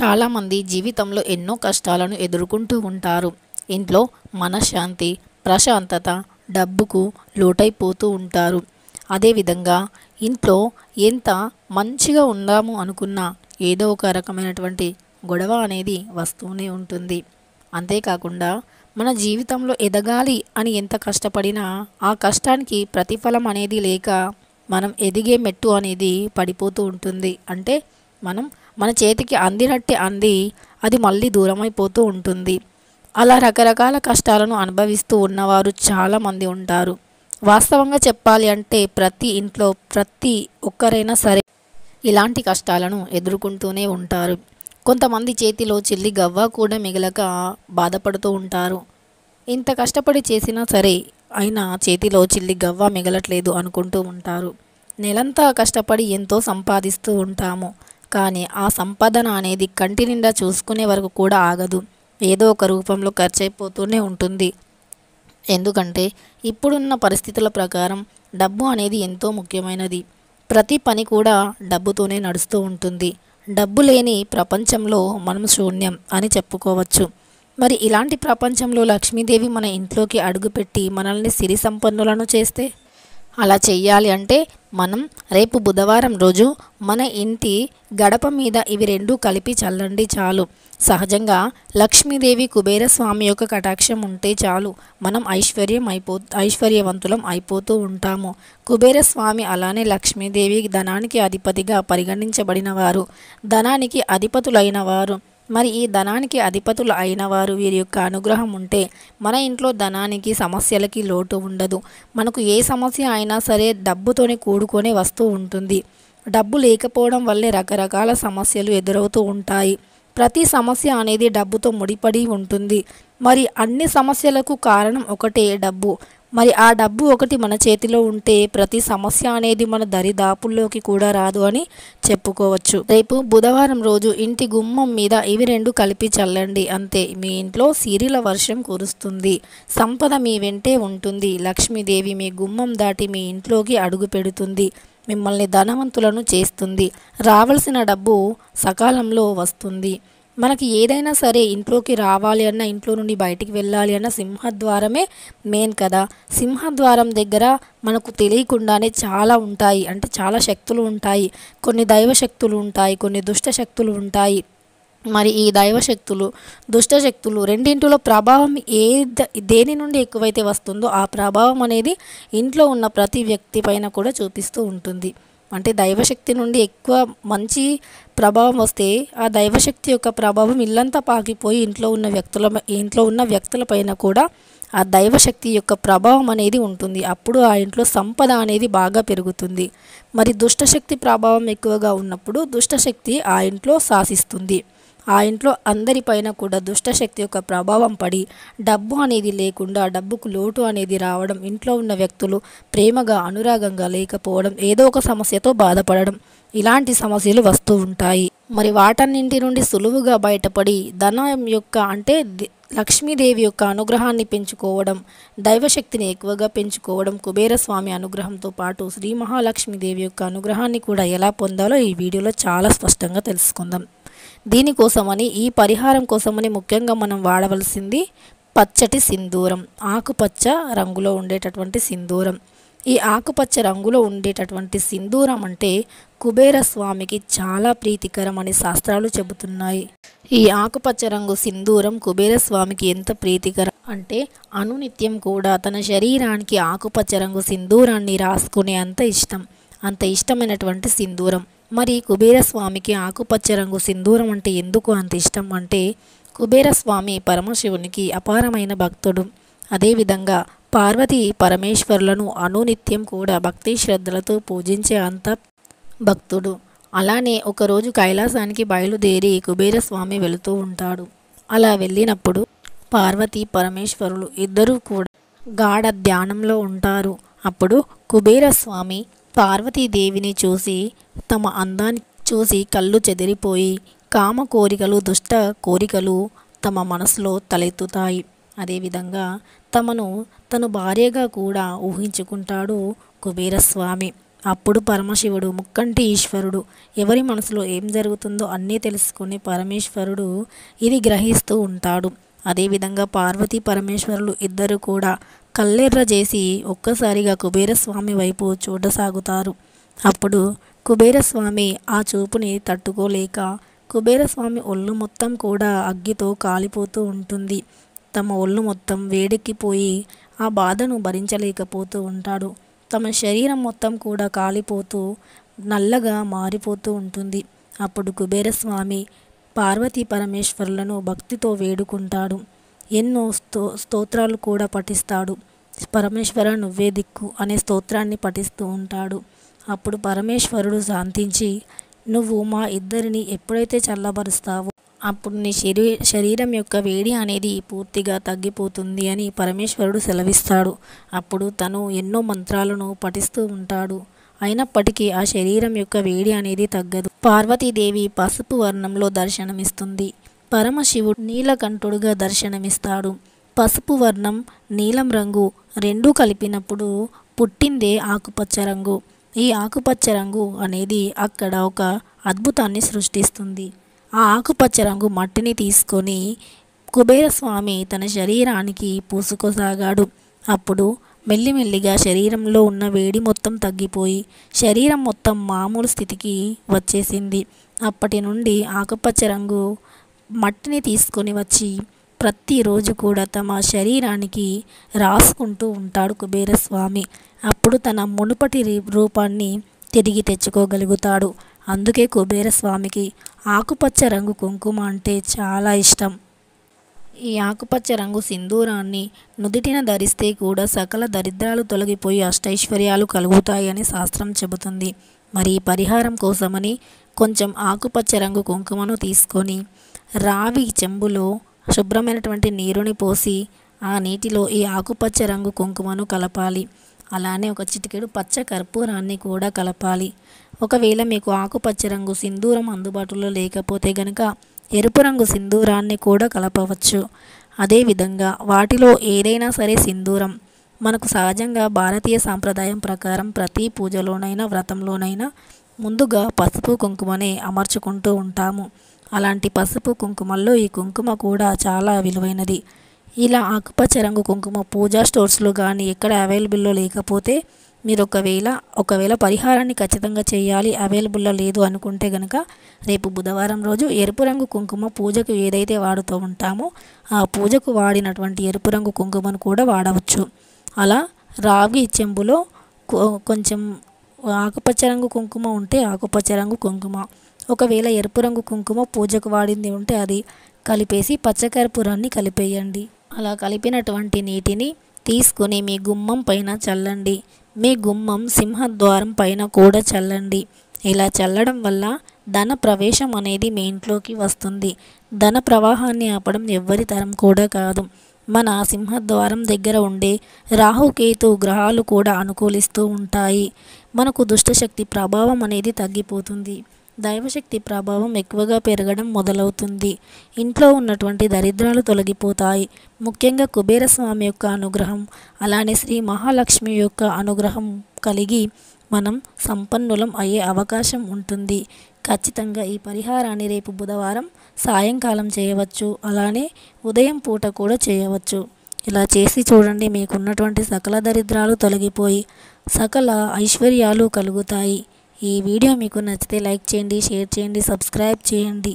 చాలామంది జీవితంలో ఎన్నో కష్టాలను ఎదుర్కొంటూ ఉంటారు. ఇంట్లో మనశ్శాంతి, ప్రశాంతత, డబ్బుకు లోటైపోతూ ఉంటారు. అదేవిధంగా ఇంట్లో ఎంత మంచిగా ఉందాము అనుకున్నా ఏదో ఒక రకమైనటువంటి గొడవ అనేది వస్తూనే ఉంటుంది. అంతేకాకుండా మన జీవితంలో ఎదగాలి అని ఎంత కష్టపడినా ఆ కష్టానికి ప్రతిఫలం అనేది లేక మనం ఎదిగే మెట్టు అనేది పడిపోతూ ఉంటుంది. అంటే మన చేతికి అందినట్టే అంది అది మళ్ళీ దూరమైపోతూ ఉంటుంది. అలా రకరకాల కష్టాలను అనుభవిస్తూ ఉన్నవారు చాలామంది ఉంటారు. వాస్తవంగా చెప్పాలి అంటే ప్రతి ఇంట్లో ప్రతి ఒక్కరైనా సరే ఇలాంటి కష్టాలను ఎదుర్కొంటూనే ఉంటారు. కొంతమంది చేతిలో చిల్లి గవ్వ కూడా మిగలక బాధపడుతూ ఉంటారు. ఇంత కష్టపడి చేసినా సరే అయినా చేతిలో చిల్లి గవ్వ మిగలట్లేదు అనుకుంటూ ఉంటారు. నెలంతా కష్టపడి ఎంతో సంపాదిస్తూ ఉంటాము. కానీ ఆ సంపాదన అనేది కంటి నిండా చూసుకునే వరకు కూడా ఆగదు. ఏదో ఒక రూపంలో ఖర్చయిపోతూనే ఉంటుంది. ఎందుకంటే ఇప్పుడున్న పరిస్థితుల ప్రకారం డబ్బు అనేది ఎంతో ముఖ్యమైనది. ప్రతి పని కూడా డబ్బుతోనే నడుస్తూ ఉంటుంది. డబ్బు లేని ప్రపంచంలో మనం శూన్యం అని చెప్పుకోవచ్చు. మరి ఇలాంటి ప్రపంచంలో లక్ష్మీదేవి మన ఇంట్లోకి అడుగుపెట్టి మనల్ని సిరి సంపన్నులను చేస్తే అలా చెయ్యాలి అంటే మనం రేపు బుధవారం రోజు మన ఇంటి గడప మీద ఇవి రెండూ కలిపి చల్లండి చాలు. సహజంగా లక్ష్మీదేవి కుబేరస్వామి యొక్క కటాక్షం ఉంటే చాలు మనం ఐశ్వర్యవంతులం అయిపోతూ ఉంటాము. కుబేరస్వామి అలానే లక్ష్మీదేవి ధనానికి అధిపతిగా పరిగణించబడిన వారు, ధనానికి అధిపతులైన వారు. మరి ఈ ధనానికి అధిపతులు అయిన వారు వీరి యొక్క అనుగ్రహం ఉంటే మన ఇంట్లో ధనానికి సమస్యలకి లోటు ఉండదు. మనకు ఏ సమస్య అయినా సరే డబ్బుతోనే కూడుకొని వస్తూ ఉంటుంది. డబ్బు లేకపోవడం వల్లే రకరకాల సమస్యలు ఎదురవుతూ ఉంటాయి. ప్రతి సమస్య అనేది డబ్బుతో ముడిపడి ఉంటుంది. మరి అన్ని సమస్యలకు కారణం ఒకటే, డబ్బు. మరి ఆ డబ్బు ఒకటి మన చేతిలో ఉంటే ప్రతి సమస్య అనేది మన దరిదాపుల్లోకి కూడా రాదు అని చెప్పుకోవచ్చు. రేపు బుధవారం రోజు ఇంటి గుమ్మం మీద ఇవి రెండు కలిపి చల్లండి. అంతే, మీ ఇంట్లో సిరిల వర్షం కురుస్తుంది. సంపద మీ వెంటే ఉంటుంది. లక్ష్మీదేవి మీ గుమ్మం దాటి మీ ఇంట్లోకి అడుగు పెడుతుంది. మిమ్మల్ని ధనవంతులను చేస్తుంది. రావాల్సిన డబ్బు సకాలంలో వస్తుంది. మనకి ఏదైనా సరే ఇంట్లోకి రావాలి అన్న, ఇంట్లో నుండి బయటికి వెళ్ళాలి అన్న సింహద్వారమే మెయిన్ కదా. సింహద్వారం దగ్గర మనకు తెలియకుండానే చాలా ఉంటాయి. అంటే చాలా శక్తులు ఉంటాయి. కొన్ని దైవ శక్తులు ఉంటాయి, కొన్ని దుష్ట శక్తులు ఉంటాయి. మరి ఈ దైవశక్తులు, దుష్టశక్తులు రెండింటిలో ప్రభావం దేని నుండి ఎక్కువైతే వస్తుందో ఆ ప్రభావం అనేది ఇంట్లో ఉన్న ప్రతి వ్యక్తి పైన కూడా చూపిస్తూ ఉంటుంది. అంటే దైవశక్తి నుండి ఎక్కువ మంచి ప్రభావం వస్తే ఆ దైవశక్తి యొక్క ప్రభావం ఇల్లంతా పాకిపోయి ఇంట్లో ఉన్న వ్యక్తుల పైన కూడా ఆ దైవశక్తి యొక్క ప్రభావం అనేది ఉంటుంది. అప్పుడు ఆ ఇంట్లో సంపద అనేది బాగా పెరుగుతుంది. మరి దుష్టశక్తి ప్రభావం ఎక్కువగా ఉన్నప్పుడు దుష్టశక్తి ఆ ఇంట్లో శాసిస్తుంది. ఆ ఇంట్లో అందరిపైన కూడా దుష్టశక్తి యొక్క ప్రభావం పడి డబ్బు అనేది లేకుండా, డబ్బుకు లోటు అనేది రావడం, ఇంట్లో ఉన్న వ్యక్తులు ప్రేమగా అనురాగంగా లేకపోవడం, ఏదో ఒక సమస్యతో బాధపడడం, ఇలాంటి సమస్యలు వస్తూ ఉంటాయి. మరి వాటన్నింటి నుండి సులువుగా బయటపడి ధనం యొక్క అంటే లక్ష్మీదేవి యొక్క అనుగ్రహాన్ని పెంచుకోవడం, దైవశక్తిని ఎక్కువగా పెంచుకోవడం, కుబేరస్వామి అనుగ్రహంతో పాటు శ్రీ మహాలక్ష్మీదేవి యొక్క అనుగ్రహాన్ని కూడా ఎలా పొందాలో ఈ వీడియోలో చాలా స్పష్టంగా తెలుసుకుందాం. దీనికోసమని, ఈ పరిహారం కోసమని ముఖ్యంగా మనం వాడవలసింది పచ్చటి సింధూరం, ఆకుపచ్చ రంగులో ఉండేటటువంటి సింధూరం. ఈ ఆకుపచ్చ రంగులో ఉండేటటువంటి సింధూరం అంటే కుబేరస్వామికి చాలా ప్రీతికరం అని శాస్త్రాలు చెబుతున్నాయి. ఈ ఆకుపచ్చ రంగు సింధూరం కుబేరస్వామికి ఎంత ప్రీతికరం అంటే అనునిత్యం కూడా తన శరీరానికి ఆకుపచ్చ రంగు సింధూరాన్ని రాసుకునే అంత ఇష్టమైనటువంటి సింధూరం. మరి కుబేరస్వామికి ఆకుపచ్చ రంగు సింధూరం అంటే ఎందుకు అంత ఇష్టం అంటే కుబేరస్వామి పరమశివునికి అపారమైన భక్తుడు. అదేవిధంగా పార్వతీ పరమేశ్వరులను అనునిత్యం కూడా భక్తి శ్రద్ధలతో పూజించే అంత భక్తుడు. అలానే ఒకరోజు కైలాసానికి బయలుదేరి కుబేరస్వామి వెళుతూ ఉంటాడు. అలా వెళ్ళినప్పుడు పార్వతీ పరమేశ్వరులు ఇద్దరూ కూడా గాఢ ధ్యానంలో ఉంటారు. అప్పుడు కుబేరస్వామి పార్వతీదేవిని చూసి తమ అందాన్ని చూసి కళ్ళు చెదిరిపోయి కామ కోరికలు, దుష్ట కోరికలు తమ మనసులో తలెత్తుతాయి. అదేవిధంగా తను భార్యగా కూడా ఊహించుకుంటాడు కుబేరస్వామి. అప్పుడు పరమశివుడు, ముక్కంటి ఈశ్వరుడు, ఎవరి మనసులో ఏం జరుగుతుందో అన్నీ తెలుసుకుని పరమేశ్వరుడు ఇది గ్రహిస్తూ ఉంటాడు. అదేవిధంగా పార్వతీ పరమేశ్వరులు ఇద్దరు కూడా కళ్ళెర్ర చేసి ఒక్కసారిగా కుబేరస్వామి వైపు చూడసాగుతారు. అప్పుడు కుబేరస్వామి ఆ చూపుని తట్టుకోలేక కుబేరస్వామి ఒళ్ళు మొత్తం కూడా అగ్గితో కాలిపోతూ ఉంటుంది. తమ ఒళ్ళు మొత్తం వేడెక్కిపోయి ఆ బాధను భరించలేకపోతూ ఉంటాడు. తమ శరీరం మొత్తం కూడా కాలిపోతూ నల్లగా మారిపోతూ ఉంటుంది. అప్పుడు కుబేరస్వామి పార్వతీ పరమేశ్వరులను భక్తితో వేడుకుంటాడు. ఎన్నో స్తోత్రాలు కూడా పఠిస్తాడు. పరమేశ్వర నువ్వే దిక్కు అనే స్తోత్రాన్ని పఠిస్తూ ఉంటాడు. అప్పుడు పరమేశ్వరుడు శాంతించి, నువ్వు మా ఇద్దరిని ఎప్పుడైతే చల్లబరుస్తావో అప్పుడు నీ శరీరం యొక్క వేడి అనేది పూర్తిగా తగ్గిపోతుంది అని పరమేశ్వరుడు సెలవిస్తాడు. అప్పుడు తను ఎన్నో మంత్రాలను పఠిస్తూ ఉంటాడు. అయినప్పటికీ ఆ శరీరం యొక్క వేడి అనేది తగ్గదు. పార్వతీదేవి పసుపు వర్ణంలో దర్శనమిస్తుంది. పరమశివుడు నీలకంఠుడుగా దర్శనమిస్తాడు. పసుపు వర్ణం, నీలం రంగు రెండూ కలిపినప్పుడు పుట్టిందే ఆకుపచ్చ రంగు. ఈ ఆకుపచ్చ రంగు అనేది అక్కడ ఒక అద్భుతాన్ని సృష్టిస్తుంది. ఆ ఆకుపచ్చ రంగు మట్టిని తీసుకొని కుబేరస్వామి తన శరీరానికి పూసుకోసాగాడు. అప్పుడు మెల్లిమెల్లిగా శరీరంలో ఉన్న వేడి మొత్తం తగ్గిపోయి శరీరం మొత్తం మామూలు స్థితికి వచ్చేసింది. అప్పటి నుండి ఆకుపచ్చ రంగు మట్టిని తీసుకొని వచ్చి ప్రతిరోజు కూడా తమ శరీరానికి రాసుకుంటూ ఉంటాడు కుబేరస్వామి. అప్పుడు తన మునుపటి రూపాన్ని తిరిగి తెచ్చుకోగలుగుతాడు. అందుకే కుబేరస్వామికి ఆకుపచ్చ రంగు కుంకుమ అంటే చాలా ఇష్టం. ఈ ఆకుపచ్చ రంగు సింధూరాన్ని నుదిటిన ధరిస్తే కూడా సకల దరిద్రాలు తొలగిపోయి అష్టైశ్వర్యాలు కలుగుతాయని శాస్త్రం చెబుతుంది. మరి పరిహారం కోసమని కొంచెం ఆకుపచ్చ రంగు కుంకుమను తీసుకొని రావి చెంబులో శుభ్రమైనటువంటి నీరుని పోసి ఆ నీటిలో ఈ ఆకుపచ్చ రంగు కుంకుమను కలపాలి. అలానే ఒక చిటికెడు పచ్చ కర్పూరాన్ని కూడా కలపాలి. ఒకవేళ మీకు ఆకుపచ్చ రంగు సింధూరం అందుబాటులో లేకపోతే గనక ఎరుపు రంగు సింధూరాన్ని కూడా కలపవచ్చు. అదేవిధంగా వాటిలో ఏదైనా సరే సింధూరం మనకు సహజంగా భారతీయ సాంప్రదాయం ప్రకారం ప్రతి పూజలోనైనా వ్రతంలోనైనా ముందుగా పసుపు కుంకుమనే అమర్చుకుంటూ ఉంటాము. అలాంటి పసుపు కుంకుమల్లో ఈ కుంకుమ కూడా చాలా విలువైనది. ఇలా ఆకుపచ్చ రంగు కుంకుమ పూజా స్టోర్స్లో కానీ ఎక్కడ అవైలబుల్లో లేకపోతే మీరు ఒకవేళ పరిహారాన్ని ఖచ్చితంగా చేయాలి, అవైలబుల్లో లేదు అనుకుంటే కనుక రేపు బుధవారం రోజు ఎరుపు రంగు కుంకుమ పూజకు ఏదైతే వాడుతూ ఉంటామో ఆ పూజకు వాడినటువంటి ఎరుపు రంగు కుంకుమను కూడా వాడవచ్చు. అలా రాగి చెంబులో కొంచెం ఆకుపచ్చ రంగు కుంకుమ ఉంటే ఆకుపచ్చ రంగు కుంకుమ, ఒకవేళ ఎరుపు రంగు కుంకుమ పూజకు వాడింది ఉంటే అది కలిపేసి పచ్చకర్పూరాన్ని కలిపేయండి. అలా కలిపినటువంటి నీటిని తీసుకుని మీ గుమ్మం పైన చల్లండి. మీ గుమ్మం సింహద్వారం పైన కూడా చల్లండి. ఇలా చల్లడం వల్ల ధన ప్రవేశం అనేది మీ ఇంట్లోకి వస్తుంది. ధన ప్రవాహాన్ని ఆపడం ఎవ్వరి తరం కూడా కాదు. మన సింహద్వారం దగ్గర ఉండే రాహుకేతు గ్రహాలు కూడా అనుకూలిస్తూ ఉంటాయి. మనకు దుష్టశక్తి ప్రభావం అనేది తగ్గిపోతుంది. దైవశక్తి ప్రభావం ఎక్కువగా పెరగడం మొదలవుతుంది. ఇంట్లో ఉన్నటువంటి దరిద్రాలు తొలగిపోతాయి. ముఖ్యంగా కుబేరస్వామి యొక్క అనుగ్రహం, అలానే శ్రీ మహాలక్ష్మి యొక్క అనుగ్రహం కలిగి మనం సంపన్నులం అయ్యే అవకాశం ఉంటుంది. ఖచ్చితంగా ఈ పరిహారాన్ని రేపు బుధవారం సాయంకాలం చేయవచ్చు, అలానే ఉదయం పూట కూడా చేయవచ్చు. ఇలా చేసి చూడండి, మీకున్నటువంటి సకల దరిద్రాలు తొలగిపోయి సకల ఐశ్వర్యాలు కలుగుతాయి. ఈ వీడియో మీకు నచ్చితే లైక్ చేయండి, షేర్ చేయండి, సబ్స్క్రైబ్ చేయండి.